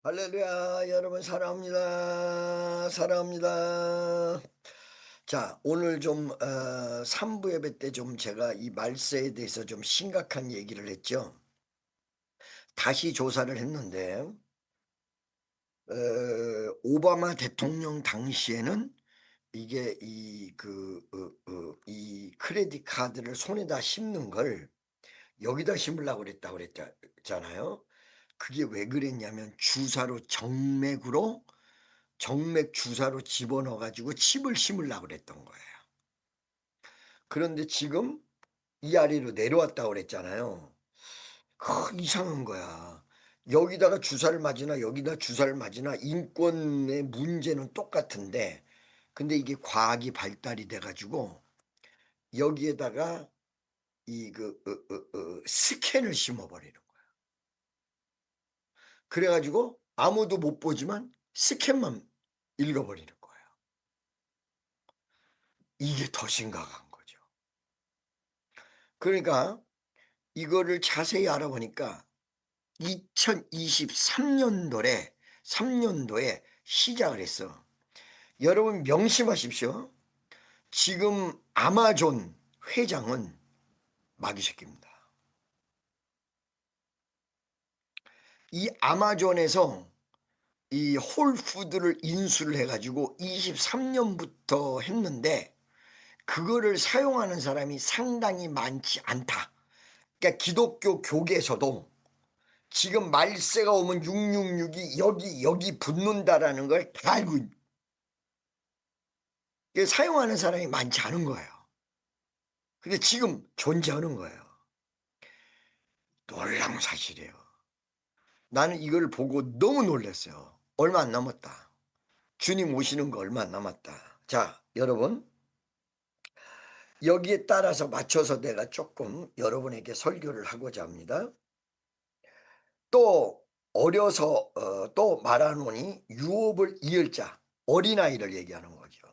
할렐루야, 여러분 사랑합니다. 사랑합니다. 자, 오늘 좀 3부 예배 때 좀 제가 이 말세에 대해서 좀 심각한 얘기를 했죠. 다시 조사를 했는데 오바마 대통령 당시에는 이게 이 크레딧 카드를 손에다 심는 걸 여기다 심으려고 그랬다고 그랬잖아요. 그게 왜 그랬냐면 주사로 정맥 주사로 집어넣어 가지고 칩을 심으려고 그랬던 거예요. 그런데 지금 이 아래로 내려왔다고 그랬잖아요. 이상한 거야. 여기다가 주사를 맞으나 여기다 주사를 맞으나 인권의 문제는 똑같은데, 근데 이게 과학이 발달이 돼 가지고 여기에다가 스캔을 심어 버리는 거야. 그래 가지고 아무도 못 보지만 스캔만 읽어 버리는 거예요. 이게 더 심각한 거죠. 그러니까 이거를 자세히 알아보니까 2023년도에 3년도에 시작을 했어. 여러분 명심하십시오. 지금 아마존 회장은 마귀 새끼입니다. 이 아마존에서 이 홀푸드를 인수를 해 가지고 23년부터 했는데 그거를 사용하는 사람이 상당히 많지 않다. 그러니까 기독교 교계에서도 지금 말세가 오면 666이 여기 붙는다라는 걸 다 알고 사용하는 사람이 많지 않은 거예요. 근데 지금 존재하는 거예요. 놀라운 사실이에요. 나는 이걸 보고 너무 놀랐어요. 얼마 안 남았다. 주님 오시는 거 얼마 안 남았다. 자, 여러분, 여기에 따라서 맞춰서 내가 조금 여러분에게 설교를 하고자 합니다. 또 어려서 또 말하노니 유업을 이을 자, 어린아이를 얘기하는 거죠.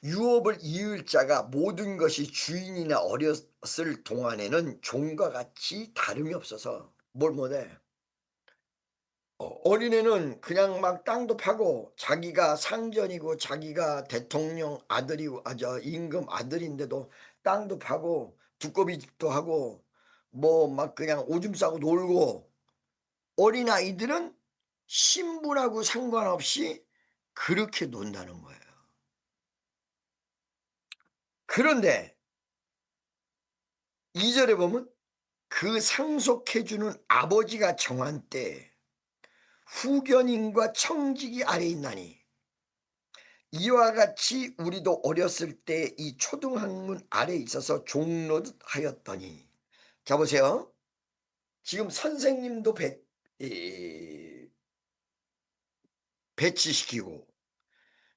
유업을 이을 자가 모든 것이 주인이나 어렸을 동안에는 종과 같이 다름이 없어서 뭘 못해. 어린애는 그냥 막 땅도 파고 자기가 상전이고 자기가 대통령 아들이고 저 임금 아들인데도 땅도 파고 두꺼비 집도 하고 뭐 막 그냥 오줌 싸고 놀고, 어린아이들은 신분하고 상관없이 그렇게 논다는 거예요. 그런데 2절에 보면 그 상속해 주는 아버지가 정한 때에 후견인과 청지기 아래 있나니, 이와 같이 우리도 어렸을 때 이 초등학문 아래 있어서 종노릇 하였더니. 자 보세요. 지금 선생님도 배치시키고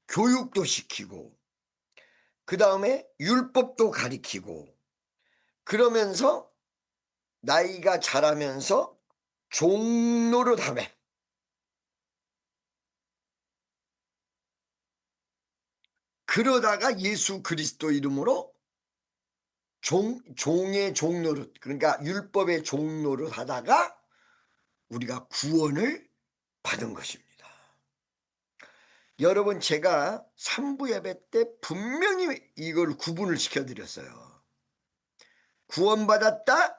교육도 시키고 그다음에 율법도 가리키고 그러면서 나이가 자라면서 종노릇하며, 그러다가 예수 그리스도 이름으로 종의 종노릇, 그러니까 율법의 종노릇 하다가 우리가 구원을 받은 것입니다. 여러분, 제가 3부 예배 때 분명히 이걸 구분을 시켜드렸어요. 구원받았다,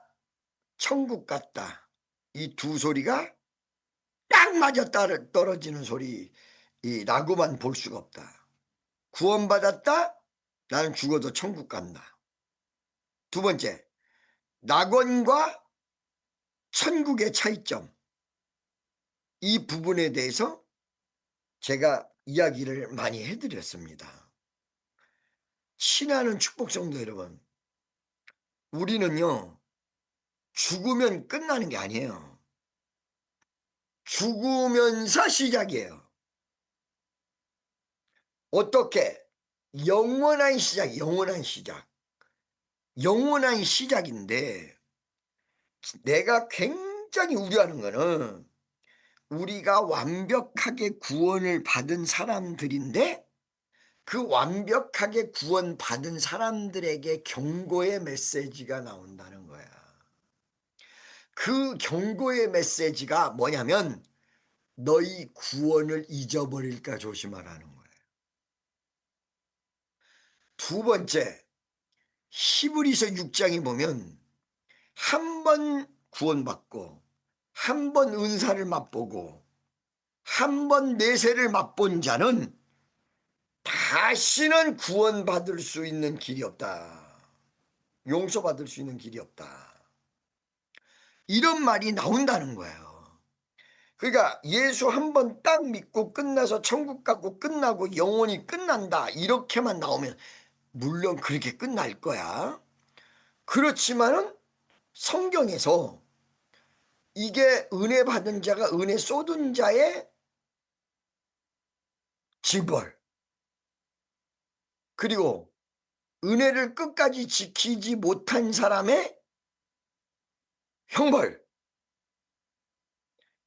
천국 갔다. 이 두 소리가 딱 맞아 떨어지는 소리라고만 볼 수가 없다. 구원받았다, 나는 죽어도 천국 간다. 두 번째, 낙원과 천국의 차이점. 이 부분에 대해서 제가 이야기를 많이 해드렸습니다. 신하는 축복성도 여러분, 우리는요 죽으면 끝나는 게 아니에요. 죽으면서 시작이에요. 어떻게? 영원한 시작, 영원한 시작. 영원한 시작인데 내가 굉장히 우려하는 거는 우리가 완벽하게 구원을 받은 사람들인데 그 완벽하게 구원받은 사람들에게 경고의 메시지가 나온다는 거야. 그 경고의 메시지가 뭐냐면 너희 구원을 잊어버릴까 조심하라는 거예요. 두 번째, 히브리서 6장에 보면 한 번 구원받고 한 번 은사를 맛보고 한 번 내세를 맛본 자는 다시는 구원받을 수 있는 길이 없다. 용서받을 수 있는 길이 없다. 이런 말이 나온다는 거예요. 그러니까 예수 한 번 딱 믿고 끝나서 천국 가고 끝나고 영원히 끝난다 이렇게만 나오면 물론 그렇게 끝날 거야. 그렇지만은 성경에서 이게 은혜 받은 자가 은혜 쏟은 자의 징벌, 그리고 은혜를 끝까지 지키지 못한 사람의 형벌,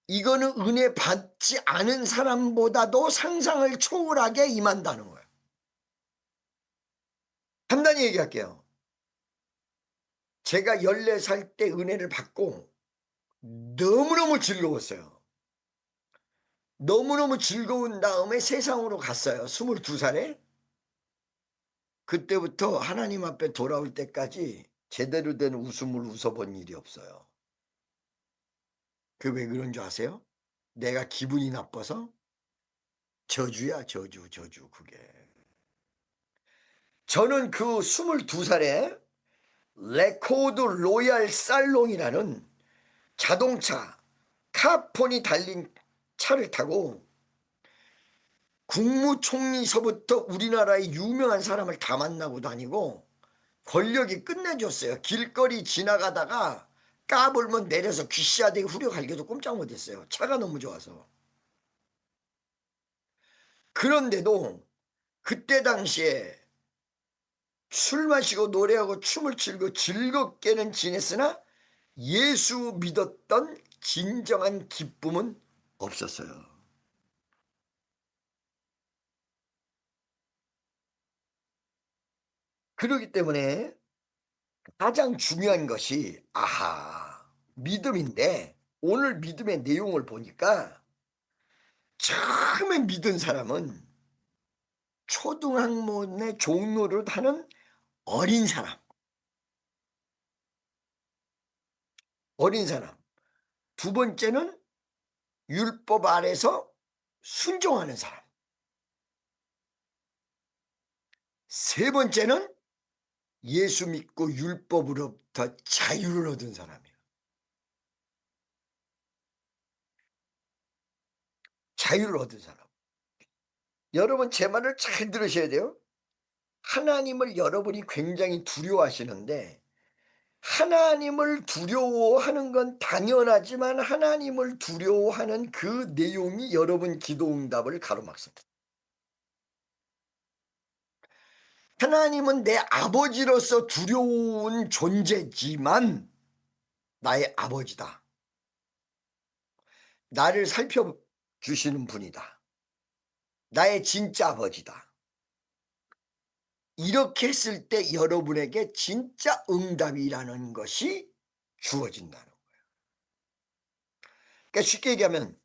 이거는 은혜 받지 않은 사람보다도 상상을 초월하게 임한다는 거예요. 간단히 얘기할게요. 제가 14살 때 은혜를 받고 너무너무 즐거웠어요. 너무너무 즐거운 다음에 세상으로 갔어요. 22살에. 그때부터 하나님 앞에 돌아올 때까지 제대로 된 웃음을 웃어본 일이 없어요. 그 왜 그런 줄 아세요? 내가 기분이 나빠서? 저주야, 저주, 그게. 저는 그 22살에 레코드 로얄 살롱이라는 자동차, 카폰이 달린 차를 타고 국무총리서부터 우리나라의 유명한 사람을 다 만나고 다니고 권력이 끝내줬어요. 길거리 지나가다가 까불면 내려서 귀씨아대기 후려갈겨도 꼼짝 못했어요. 차가 너무 좋아서. 그런데도 그때 당시에 술 마시고 노래하고 춤을 추고 즐겁게는 지냈으나 예수 믿었던 진정한 기쁨은 없었어요. 그렇기 때문에 가장 중요한 것이 믿음인데 오늘 믿음의 내용을 보니까 처음에 믿은 사람은 초등학문의 종로를 하는 어린 사람, 어린 사람. 두 번째는 율법 아래서 순종하는 사람. 세 번째는 예수 믿고 율법으로부터 자유를 얻은 사람이에요. 자유를 얻은 사람. 여러분 제 말을 잘 들으셔야 돼요. 하나님을 여러분이 굉장히 두려워하시는데 하나님을 두려워하는 건 당연하지만 하나님을 두려워하는 그 내용이 여러분 기도응답을 가로막습니다. 하나님은 내 아버지로서 두려운 존재지만 나의 아버지다. 나를 살펴주시는 분이다. 나의 진짜 아버지다. 이렇게 했을 때 여러분에게 진짜 응답이라는 것이 주어진다는 거예요. 그러니까 쉽게 얘기하면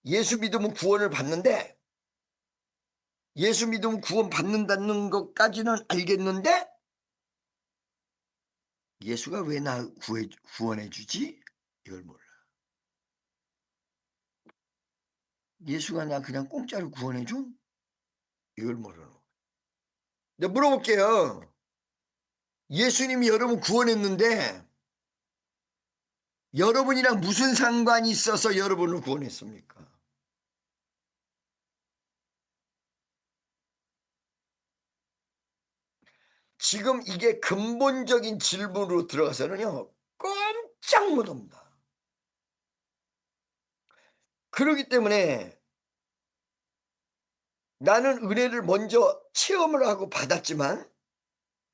예수 믿으면 구원을 받는데 예수 믿으면 구원 받는다는 것까지는 알겠는데 예수가 왜 나 구원해 주지? 이걸 몰라. 예수가 나 그냥 공짜로 구원해 줘? 이걸 모르는 거예요. 내가 물어볼게요. 예수님이 여러분 구원했는데 여러분이랑 무슨 상관이 있어서 여러분을 구원했습니까? 지금 이게 근본적인 질문으로 들어가서는요 꼼짝 못합니다. 그렇기 때문에 나는 은혜를 먼저 체험을 하고 받았지만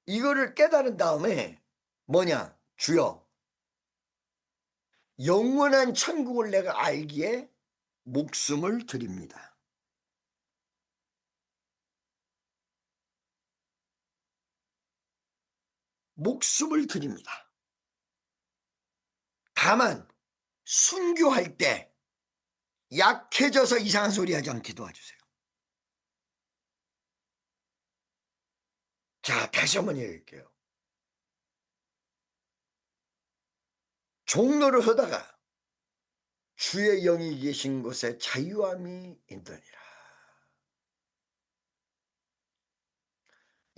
이거를 깨달은 다음에 뭐냐? 주여 영원한 천국을 내가 알기에 목숨을 드립니다. 목숨을 드립니다. 다만 순교할 때 약해져서 이상한 소리 하지 않게 도와주세요. 자, 다시 한번 얘기할게요. 종로를 서다가 주의 영이 계신 곳에 자유함이 있느니라.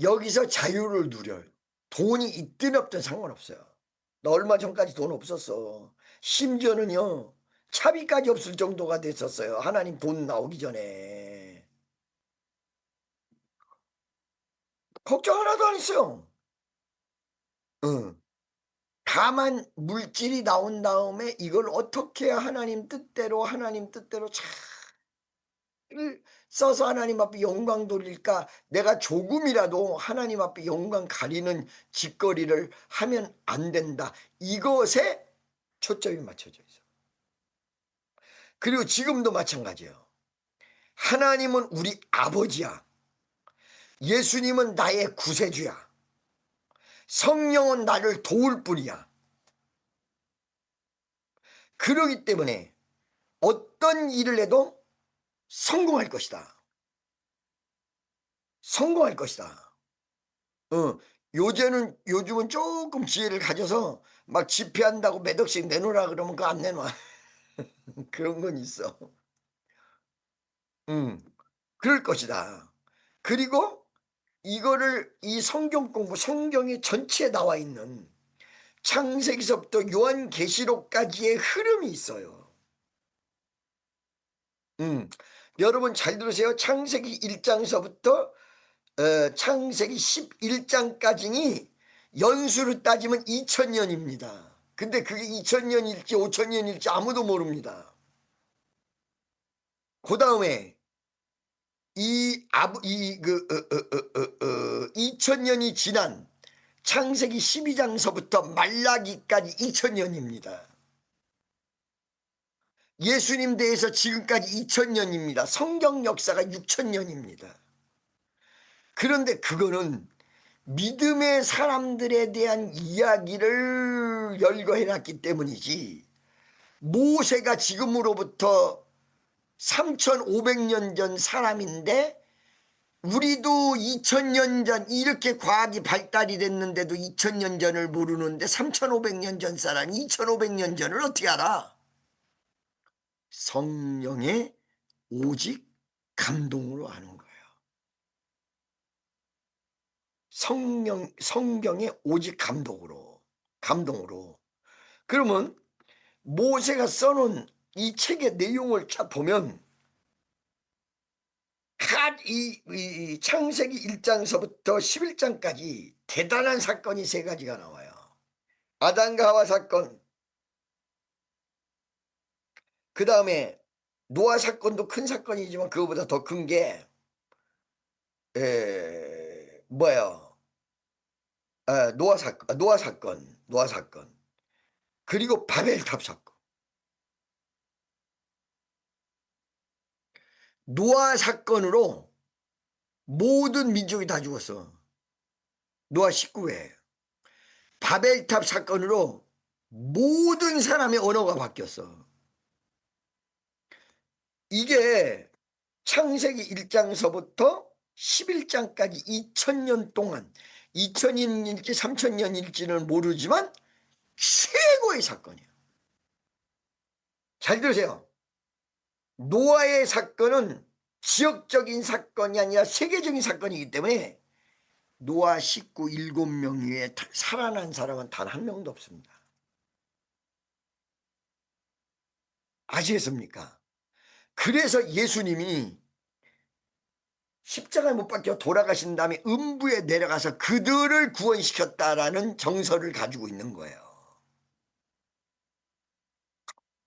여기서 자유를 누려요. 돈이 있든 없든 상관없어요. 나 얼마 전까지 돈 없었어. 심지어는요, 차비까지 없을 정도가 됐었어요. 하나님 돈 나오기 전에. 걱정 하나도 안 했어요. 응. 다만 물질이 나온 다음에 이걸 어떻게 해야 하나님 뜻대로 잘 써서 하나님 앞에 영광 돌릴까? 내가 조금이라도 하나님 앞에 영광 가리는 짓거리를 하면 안 된다. 이것에 초점이 맞춰져 있어. 그리고 지금도 마찬가지예요. 하나님은 우리 아버지야. 예수님은 나의 구세주야. 성령은 나를 도울 뿐이야. 그러기 때문에 어떤 일을 해도 성공할 것이다. 성공할 것이다. 요즘은 조금 지혜를 가져서 막 집회한다고 몇 억씩 내놓으라 그러면 그거 안 내놔. 그런 건 있어. 그럴 것이다. 그리고 이거를 이 성경 공부, 성경이 전체에 나와 있는 창세기서부터 요한계시록까지의 흐름이 있어요. 여러분 잘 들으세요. 창세기 1장서부터 창세기 11장까지니 연수로 따지면 2000년입니다. 근데 그게 2000년일지 5000년일지 아무도 모릅니다. 그 다음에 이 2000년이 지난 창세기 12장서부터 말라기까지 2000년입니다. 예수님 대해서 지금까지 2000년입니다. 성경 역사가 6000년입니다. 그런데 그거는 믿음의 사람들에 대한 이야기를 열거해놨기 때문이지, 모세가 지금으로부터 3500년 전 사람인데 우리도 2000년 전 이렇게 과학이 발달이 됐는데도 2000년 전을 모르는데 3500년 전 사람이 2500년 전을 어떻게 알아? 성령의 오직 감동으로 아는 거예요. 성경의 오직 감동으로. 그러면 모세가 써놓은 이 책의 내용을 쫙 보면 이 창세기 1장서부터 11장까지 대단한 사건이 세 가지가 나와요. 아담과 하와 사건, 그 다음에 노아 사건도 큰 사건이지만 그거보다 더 큰 게 뭐야? 노아 사건, 그리고 바벨탑 사건. 노아 사건으로 모든 민족이 다 죽었어. 노아 19회. 바벨탑 사건으로 모든 사람의 언어가 바뀌었어. 이게 창세기 1장서부터 11장까지 2000년 동안 2000년일지 3000년일지는 모르지만 최고의 사건이에요. 잘 들으세요. 노아의 사건은 지역적인 사건이 아니라 세계적인 사건이기 때문에 노아 식구 7명 외에 살아난 사람은 단 한 명도 없습니다. 아시겠습니까? 그래서 예수님이 십자가에 못 박혀 돌아가신 다음에 음부에 내려가서 그들을 구원시켰다라는 정서를 가지고 있는 거예요.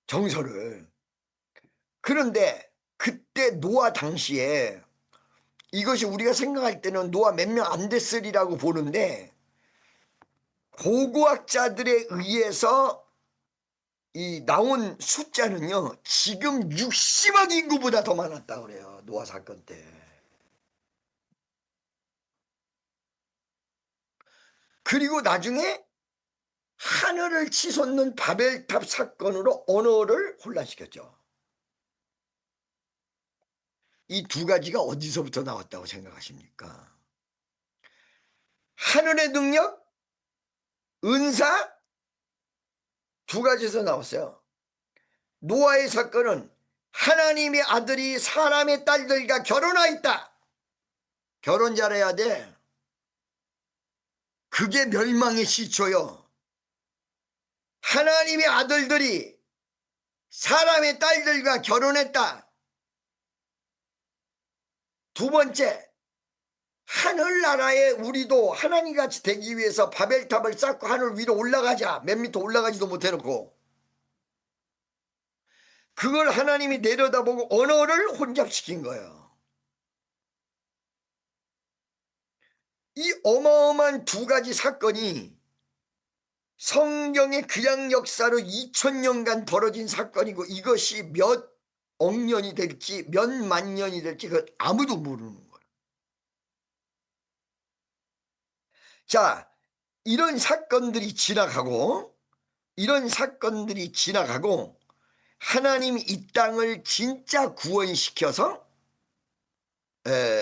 정서를. 그런데 그때 노아 당시에 이것이 우리가 생각할 때는 노아 몇 명 안 됐으리라고 보는데 고고학자들에 의해서 이 나온 숫자는요 지금 60억 인구보다 더 많았다 그래요. 노아 사건 때. 그리고 나중에 하늘을 치솟는 바벨탑 사건으로 언어를 혼란시켰죠. 이 두 가지가 어디서부터 나왔다고 생각하십니까? 하늘의 능력, 은사 두 가지에서 나왔어요. 노아의 사건은 하나님의 아들이 사람의 딸들과 결혼하였다. 결혼 잘해야 돼. 그게 멸망의 시초요. 하나님의 아들들이 사람의 딸들과 결혼했다. 두 번째, 하늘나라에 우리도 하나님같이 되기 위해서 바벨탑을 쌓고 하늘 위로 올라가자. 몇 미터 올라가지도 못해놓고 그걸 하나님이 내려다보고 언어를 혼잡시킨 거예요. 이 어마어마한 두 가지 사건이 성경의 구약 역사로 2000년간 벌어진 사건이고 이것이 몇 억 년이 될지 몇 만 년이 될지 그 아무도 모르는 거예요. 자, 이런 사건들이 지나가고 하나님이 이 땅을 진짜 구원시켜서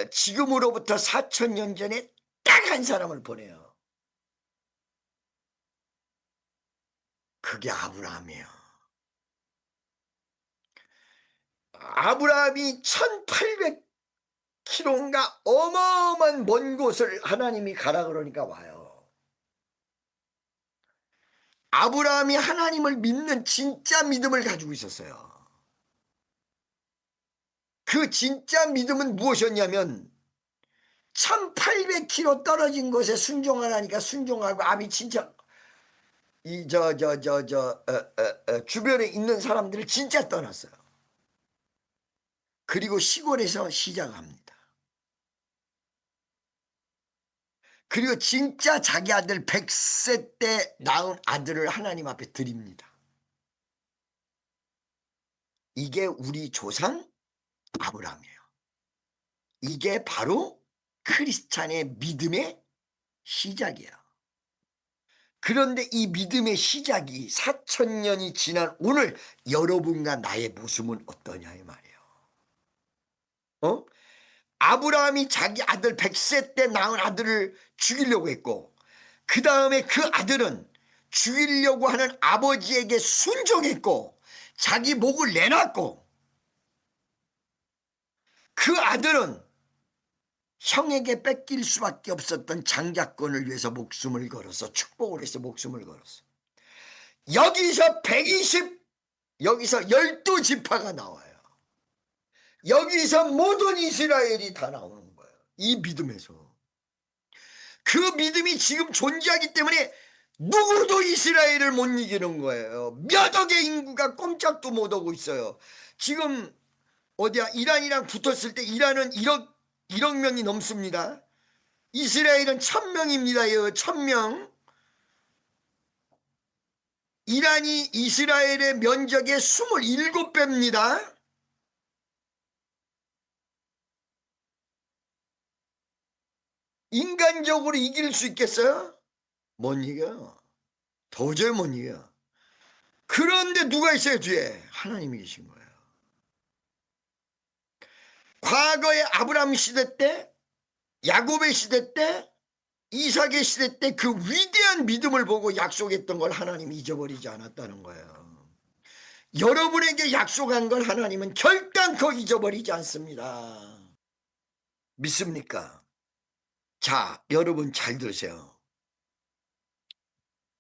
지금으로부터 4000년 전에 딱 한 사람을 보내요. 그게 아브라함이에요. 아브라함이 1800km인가 어마어마한 먼 곳을 하나님이 가라 그러니까 와요. 아브라함이 하나님을 믿는 진짜 믿음을 가지고 있었어요. 그 진짜 믿음은 무엇이었냐면 1800km 떨어진 곳에 순종하라니까 순종하고 아비 친척 주변에 있는 사람들을 진짜 떠났어요. 그리고 시골에서 시작합니다. 그리고 진짜 자기 아들 100세 때 낳은 아들을 하나님 앞에 드립니다. 이게 우리 조상 아브라함이에요. 이게 바로 크리스찬의 믿음의 시작이에요. 그런데 이 믿음의 시작이 4000년이 지난 오늘 여러분과 나의 모습은 어떠냐 이 말이에요. 아브라함이 자기 아들 100세 때 낳은 아들을 죽이려고 했고 그 다음에 그 아들은 죽이려고 하는 아버지에게 순종했고 자기 목을 내놨고 그 아들은 형에게 뺏길 수밖에 없었던 장자권을 위해서 목숨을 걸어서 축복을 해서 목숨을 걸었어. 여기서 120 여기서 12지파가 나와요. 여기서 모든 이스라엘이 다 나오는 거예요. 이 믿음에서. 그 믿음이 지금 존재하기 때문에 누구도 이스라엘을 못 이기는 거예요. 몇 억의 인구가 꼼짝도 못하고 있어요. 지금 어디야 이란이랑 붙었을 때 이란은 1억 명이 넘습니다. 이스라엘은 1000명입니다. 1000명. 이란이 이스라엘의 면적의 27배입니다. 인간적으로 이길 수 있겠어요? 못 이겨요. 도저히 못 이겨요. 그런데 누가 있어요 뒤에? 하나님이 계신 거예요. 과거의 아브라함 시대 때 야곱의 시대 때 이삭의 시대 때 그 위대한 믿음을 보고 약속했던 걸 하나님이 잊어버리지 않았다는 거예요. 여러분에게 약속한 걸 하나님은 결단코 잊어버리지 않습니다. 믿습니까? 자, 여러분 잘 들으세요.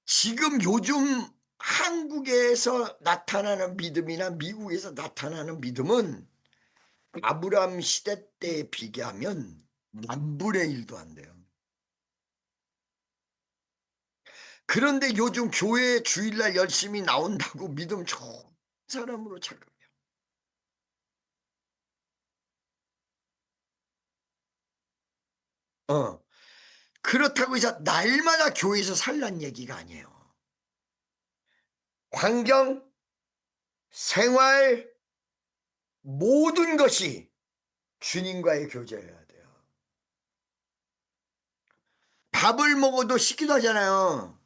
지금 요즘 한국에서 나타나는 믿음이나 미국에서 나타나는 믿음은 아브라함 시대 때에 비교하면 만분의 1도 안 돼요. 그런데 요즘 교회에 주일날 열심히 나온다고 믿음 좋은 사람으로 착각해요. 그렇다고 해서 날마다 교회에서 살란 얘기가 아니에요. 환경, 생활, 모든 것이 주님과의 교제여야 돼요. 밥을 먹어도 씻기도 하잖아요.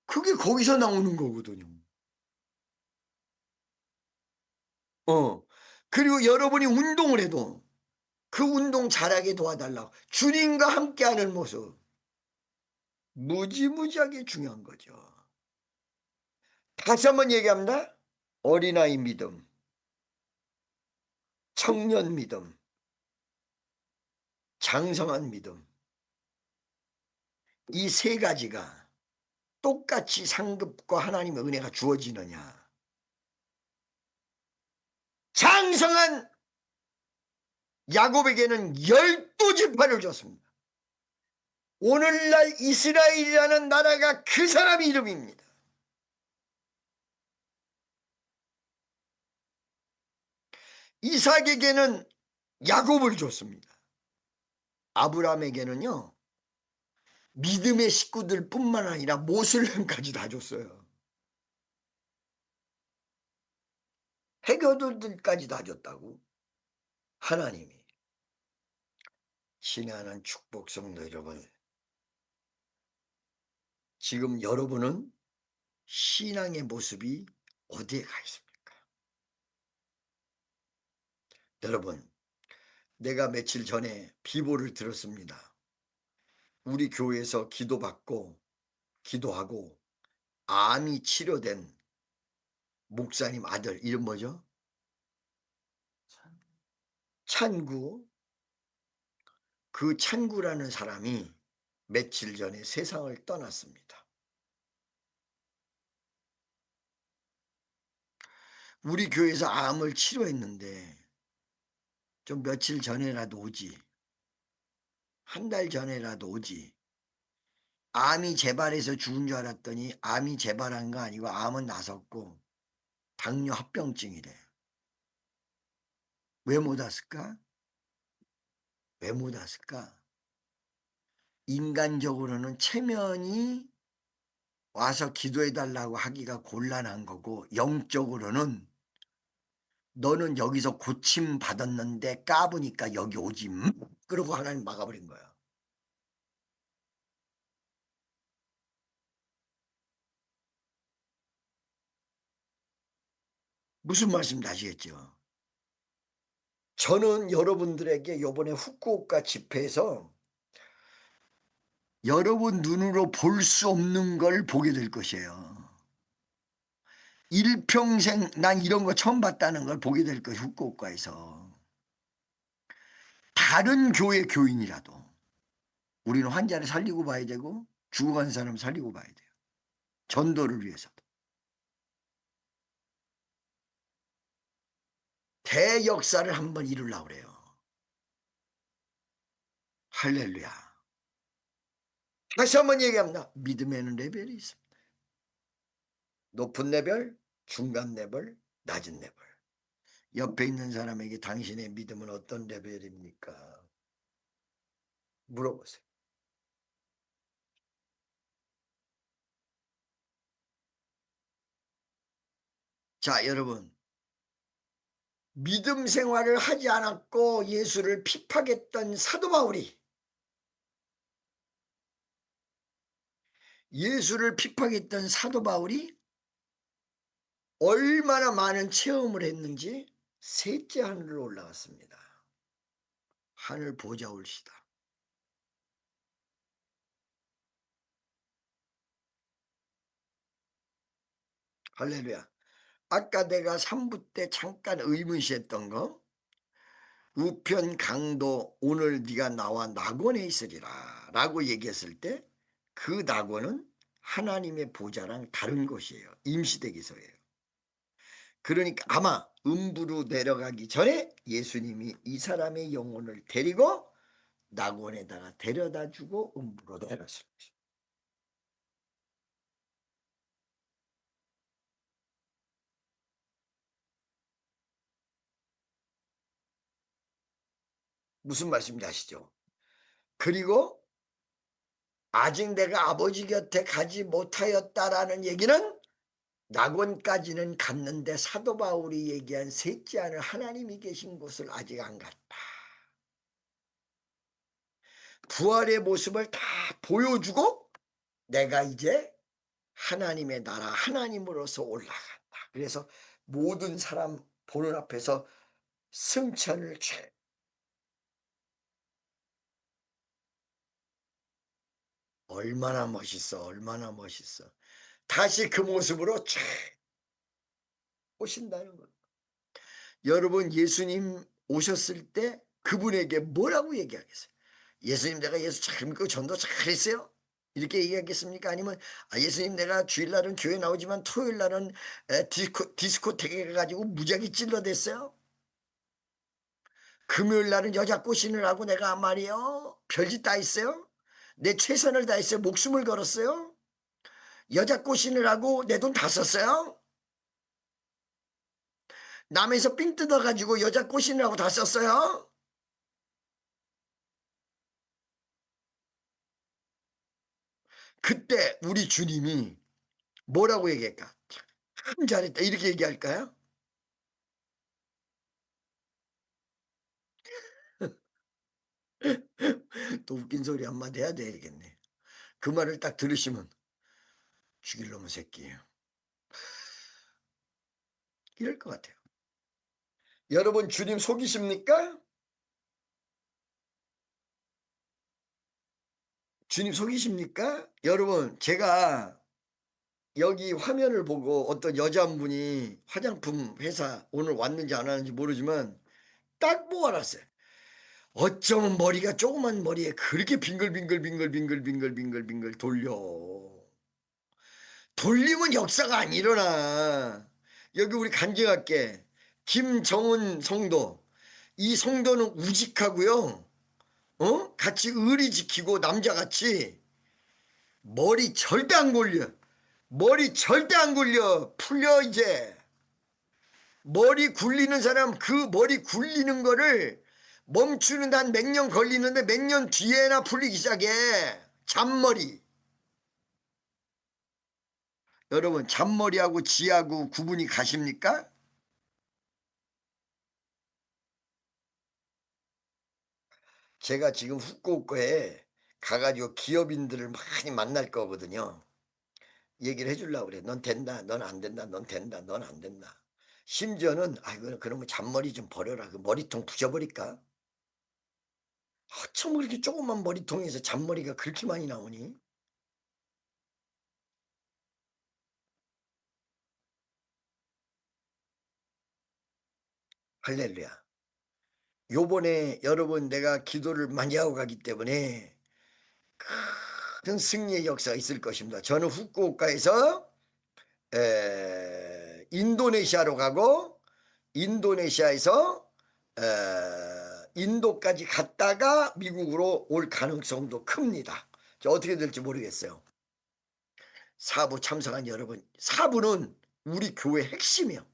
그게 거기서 나오는 거거든요. 어. 그리고 여러분이 운동을 해도 그 운동 잘하게 도와달라고 주님과 함께하는 모습 무지무지하게 중요한 거죠. 다시 한번 얘기합니다. 어린아이 믿음, 청년 믿음, 장성한 믿음, 이 세 가지가 똑같이 상급과 하나님의 은혜가 주어지느냐. 장성한 야곱에게는 12지파를 줬습니다. 오늘날 이스라엘이라는 나라가 그 사람 이름입니다. 이삭에게는 야곱을 줬습니다. 아브라함에게는요, 믿음의 식구들 뿐만 아니라 모슬렘까지 다 줬어요. 해교들까지 다 줬다고. 하나님이. 신의 하나님 축복 성도 여러분, 지금 여러분은 신앙의 모습이 어디에 가 있습니까? 여러분, 내가 며칠 전에 비보를 들었습니다. 우리 교회에서 기도받고 기도하고 암이 치료된 목사님 아들 이름 뭐죠? 찬구. 그 찬구라는 사람이 며칠 전에 세상을 떠났습니다. 우리 교회에서 암을 치료했는데 좀 며칠 전에라도 오지, 한 달 전에라도 오지. 암이 재발해서 죽은 줄 알았더니 암이 재발한 거 아니고 암은 나섰고 당뇨 합병증이래. 왜 못 왔을까? 왜 못 왔을까? 인간적으로는 체면이 와서 기도해 달라고 하기가 곤란한 거고, 영적으로는 너는 여기서 고침 받았는데 까부니까 여기 오지. 그러고 하나님 막아버린 거야. 무슨 말씀인지 아시겠죠? 저는 여러분들에게 요번에 후쿠오카 집회에서 여러분 눈으로 볼 수 없는 걸 보게 될 것이에요. 일평생 난 이런 거 처음 봤다는 걸 보게 될 것이 후쿠오카에서. 다른 교회 교인이라도 우리는 환자를 살리고 봐야 되고 죽어간 사람 살리고 봐야 돼요. 전도를 위해서도. 대역사를 한번 이루려고 그래요. 할렐루야. 다시 한번 얘기합니다. 믿음에는 레벨이 있습니다. 높은 레벨, 중간 레벨, 낮은 레벨. 옆에 있는 사람에게 당신의 믿음은 어떤 레벨입니까? 물어보세요. 자, 여러분. 믿음 생활을 하지 않았고 예수를 핍박했던 사도 바울이 얼마나 많은 체험을 했는지 셋째 하늘로 올라갔습니다. 하늘 보좌 올시다. 할렐루야. 아까 내가 3부 때 잠깐 의문시했던 거, 우편 강도 오늘 네가 나와 낙원에 있으리라 라고 얘기했을 때 그 낙원은 하나님의 보좌랑 다른 곳이에요. 임시대기소예요. 그러니까 아마 음부로 내려가기 전에 예수님이 이 사람의 영혼을 데리고 낙원에다가 데려다 주고 음부로 내렸을 것입니다. 무슨 말씀인지 아시죠? 그리고 아직 내가 아버지 곁에 가지 못하였다라는 얘기는 낙원까지는 갔는데 사도 바울이 얘기한 셋째 하늘 하나님이 계신 곳을 아직 안 갔다. 부활의 모습을 다 보여주고 내가 이제 하나님의 나라 하나님으로서 올라간다. 그래서 모든 사람 보는 앞에서 승천을 촤 얼마나 멋있어, 얼마나 멋있어. 다시 그 모습으로 촤 오신다는 거. 여러분 예수님 오셨을 때 그분에게 뭐라고 얘기하겠어요? 예수님 내가 예수 잘 믿고 전도 잘했어요? 이렇게 얘기하겠습니까? 아니면 예수님 내가 주일날은 교회 나오지만 토요일날은 디스코텍에 가가지고 무지하게 찔러댔어요? 금요일날은 여자 꼬시느라고 내가 말이요 별짓 다 했어요? 내 최선을 다했어요? 목숨을 걸었어요? 여자 꼬시느라고 내 돈 다 썼어요? 남에서 삥 뜯어가지고 여자 꼬시느라고 다 썼어요? 그때 우리 주님이 뭐라고 얘기할까? 참 잘했다 이렇게 얘기할까요? 또 웃긴 소리 한마디 해야 되겠네. 그 말을 딱 들으시면 죽일 놈의 새끼예요. 이럴 것 같아요. 여러분 주님 속이십니까? 주님 속이십니까? 여러분 제가 여기 화면을 보고 어떤 여자분이 화장품 회사 오늘 왔는지 안 왔는지 모르지만 딱 보고 알았어요. 어쩌면 머리가 조그만 머리에 그렇게 빙글빙글 돌려. 돌리면 역사가 안 일어나. 여기 우리 간증할게. 김정은 성도. 이 성도는 우직하고요. 같이 의리 지키고 남자같이 머리 절대 안 굴려. 머리 절대 안 굴려. 풀려 이제. 머리 굴리는 사람 그 머리 굴리는 거를 멈추는 한 몇 년 걸리는데 몇 년 뒤에나 풀리기 시작해. 잔머리. 여러분 잔머리하고 지하고 구분이 가십니까? 제가 지금 후쿠오카에 가가지고 기업인들을 많이 만날 거거든요. 얘기를 해주려고 그래. 넌 된다. 넌 안 된다. 넌 된다. 넌 안 된다. 심지어는 아이고 그러면 잔머리 좀 버려라. 그 머리통 부셔버릴까? 어쩜 그렇게 조그만 머리통에서 잔머리가 그렇게 많이 나오니? 할렐루야. 요번에 여러분 내가 기도를 많이 하고 가기 때문에 큰 승리의 역사가 있을 것입니다. 저는 후쿠오카에서 인도네시아로 가고 인도네시아에서 인도까지 갔다가 미국으로 올 가능성도 큽니다. 어떻게 될지 모르겠어요. 사부 참석한 여러분, 사부는 우리 교회 핵심이요.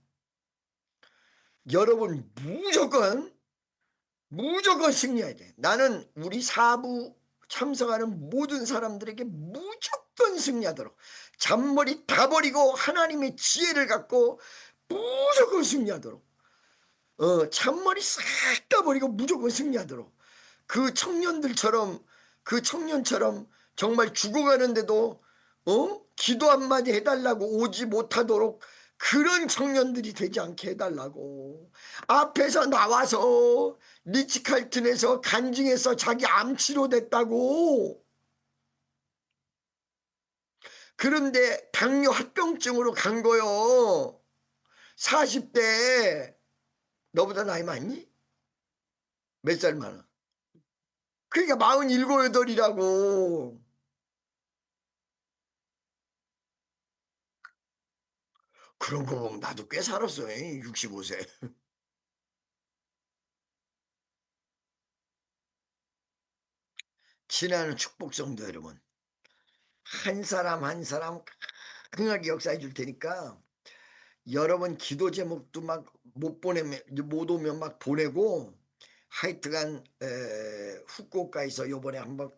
여러분 무조건 승리해야 돼. 나는 우리 사부 참석하는 모든 사람들에게 무조건 승리하도록 잔머리 다 버리고 하나님의 지혜를 갖고 무조건 승리하도록 잔머리 싹 다 버리고 무조건 승리하도록 그 청년처럼 정말 죽어가는데도 기도 한마디 해달라고 오지 못하도록 그런 청년들이 되지 않게 해달라고 앞에서 나와서 리치칼튼에서 간증해서 자기 암 치료됐다고 그런데 당뇨 합병증으로 간 거요. 40대 너보다 나이 많니? 몇 살 많아? 그러니까 47, 8이라고. 그런 거 보면 나도 꽤 살았어. 65세. 지나는 축복성도 여러분. 한 사람 한 사람 강하게 역사해 줄 테니까 여러분 기도 제목도 막 못 보내면 못 오면 막 보내고 하여튼간 후쿠오카에서 요번에 한번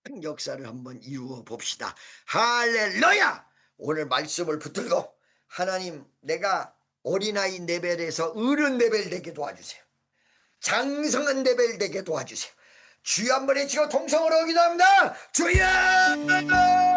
큰 역사를 한번 이루어 봅시다. 할렐루야! 오늘 말씀을 붙들고 하나님 내가 어린아이 레벨에서 어른 레벨 되게 도와주세요. 장성한 레벨 되게 도와주세요. 주여 한번 외치고 통성으로 기도합니다. 주여!